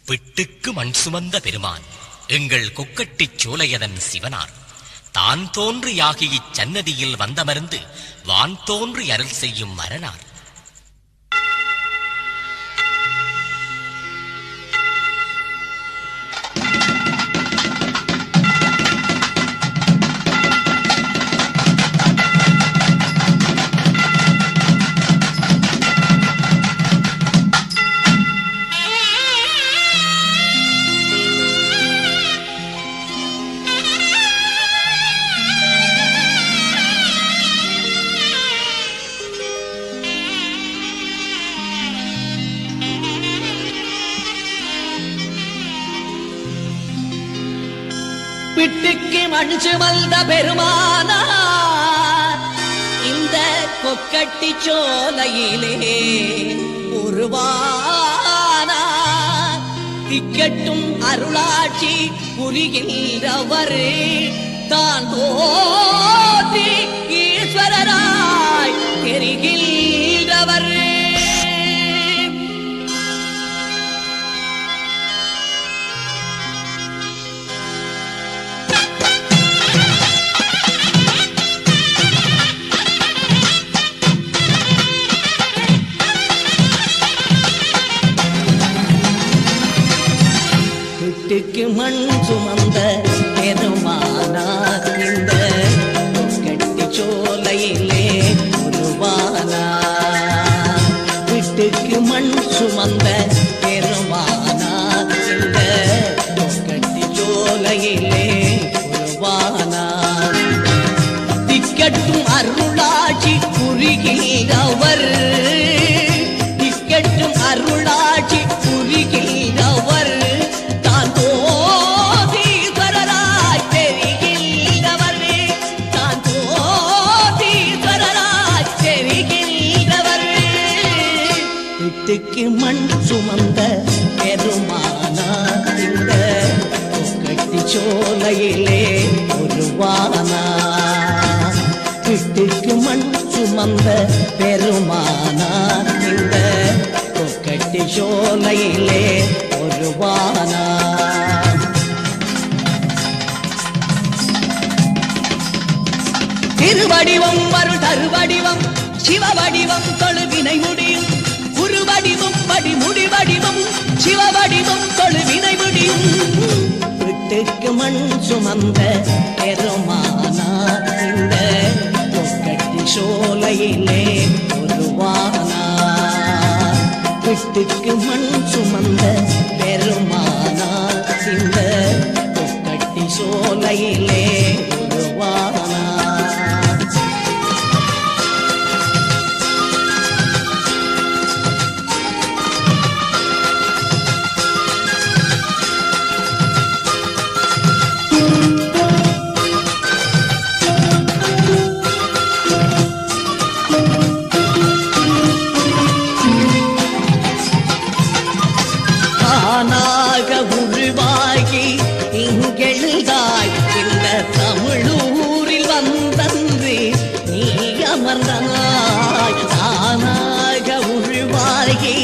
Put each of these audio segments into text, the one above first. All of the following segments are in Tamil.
பிட்டுக்கு மண் சுமந்த பெருமான் எங்கள் கொக்கட்டிச் சோலையதன் சிவனார் தான் தோன்றியாகி இச்சன்னதியில் வந்தமர்ந்து வான் தோன்றி அருள் செய்யும் மரனார். பிட்டுக்கு மண் சுமந்த பெருமானார் இந்த கொக்கட்டி சோலையிலே உருவானார். திக்கட்டும் அருளாட்சி புரிகின்றவர் தான் தோன்றி ஈஸ்வரராய் தெரிகின்றவர். பிட்டுக்கு மண் சுமந்த பெருமானார் இந்த கொக்கட்டி சோலையிலே உருவானார். பிட்டுக்கு மண் சுமந்த பெருமானார் இந்த கொக்கட்டி சோலையிலே உருவானார். திக்கட்டும் அருளாட்சி புரிகின்றவர் திக்கட்டும் அருளாட்சி புரிகின்றவர் பிட்டுக்கு மண் சுமந்த பெருமானார் இந்த கொக்கட்டி சோலையிலே உருவானார். பிட்டுக்கு மண் சுமந்த பெருமானார் இந்த கொக்கட்டி சோலையிலே உருவானார். திருவடிவம் அருள் தருவடிவம் சிவவடிவம் தொழுவினை முடியும் குருவடிவம் படிமுடி வடிவம் சிவவடிவம் தொழுவினை முடியும். பிட்டுக்கு மண் சுமந்த பெருமானார் இந்த கொக்கட்டி சோலையிலே உருவானார். பிட்டுக்கு மண் சுமந்த பெருமானார் இந்த கொக்கட்டி சோலையிலே உருவானார். தானாக உருவாகி இங்கெழுதாய் இந்த தமிழூரில் வந்தன்று நீ அமர்ந்தாய். தானாக உருவாகி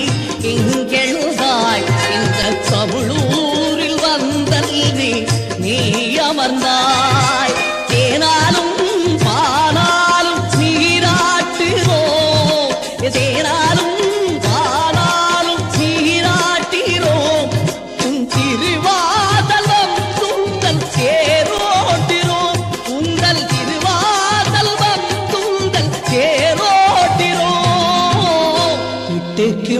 இங்கெழுதாய் இந்த தமிழூரில் வந்தன்று நீ அமர்ந்தாய். தேனாலும் பாலாலும் நீராட்டுகிறோம் தேனாலும்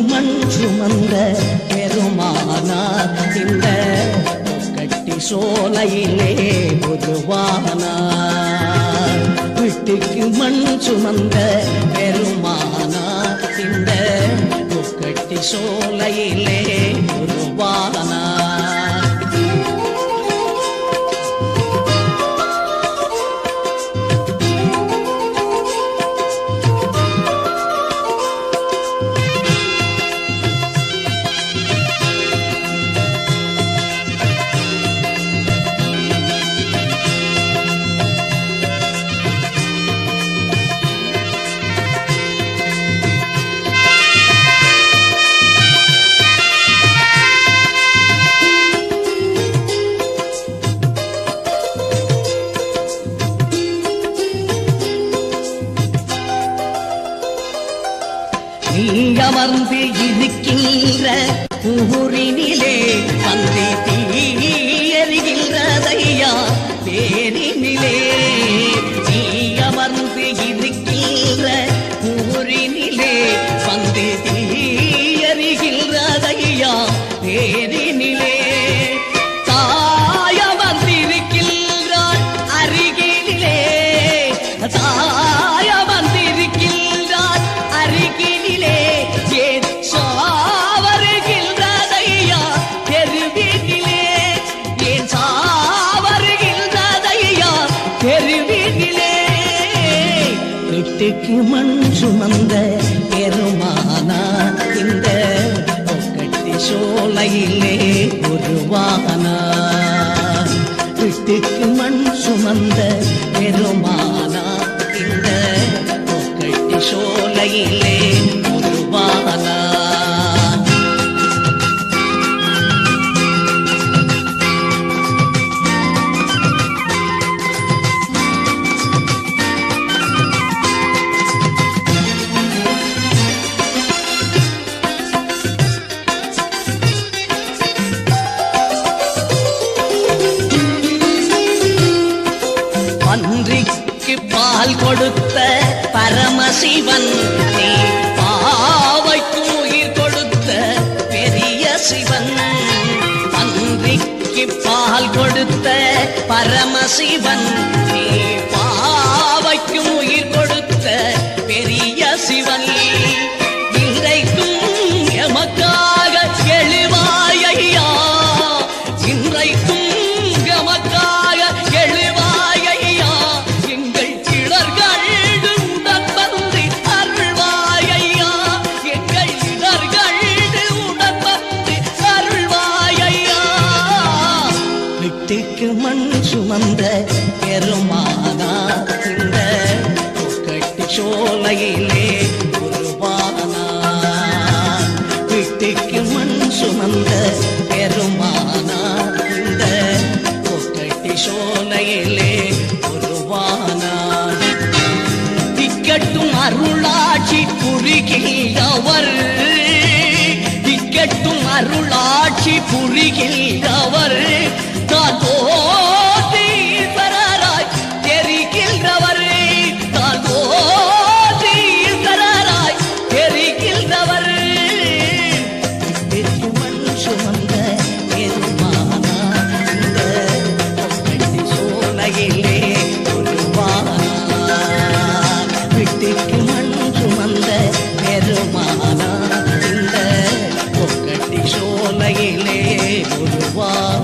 மண் சுமந்த பெருமானார் இந்த கொக்கட்டி சோலையிலே உருவானார். பிட்டுக்கு மண் சுமந்த பெருமானார் இந்த கொக்கட்டி சோலையிலே உருவானார். தேரினிலே தாய வந்திருக்கின்றார் அருகினிலே தாய வந்திருக்கின்றார் அருகினிலே ஏன் சாவருகின்றதையா தெருவினிலே ஏன் சாவருகின்றதையா தெருவினிலே வீட்டுக்கு மண் சுமந்த பெருமானா இந்த கொக்கட்டி சோலையிலே உருவானா வீட்டுக்கு மண் சுமந்த பெருமானா இந்த கொக்கட்டி சோலையிலே உருவானா பன்றிக்கு பால் கொடுத்த பரமசிவன் நீ பாவைக்கு உயிர் கொடுத்த பெரிய சிவன் பன்றிக்கு பால் கொடுத்த பரமசிவன் நீ பாவைக்கு உயிர் கொடுத்த பெரிய சிவன் இன்றைக்கும் எமக்காக எழுவாயையா இன்றைக்கும் எமக்காக எழுவாயையா எங்கள் இடர்களு உடன் வந்து அருள்வாயையா எங்கள் இடர்களு உடன் வந்து அருள்வாயையா வீட்டுக்கு மண் சுமந்த பெருமானா இந்த கொக்கட்டி சோலையிலே உருவானா வீட்டுக்கு மண் சுமந்த பெருமானா இந்த கொக்கட்டி சோலையிலே உருவானா திக்கட்டும் அருளாட்சி புரிகின்றவர் திக்கட்டும் அருளாட்சி புரிகின்றவர் தான் ஈஸ்வரராய் தெரிகின்றவர் தான் ஈஸ்வரராய் தெரிகின்றவர் வீட்டுக்கு மண் சுமந்த பெருமானா இந்த கொக்கட்டி சோலையிலே உருவானா வீட்டுக்கு மண் சுமந்த பெருமானா இந்த கொக்கட்டி சோலையிலே உருவானா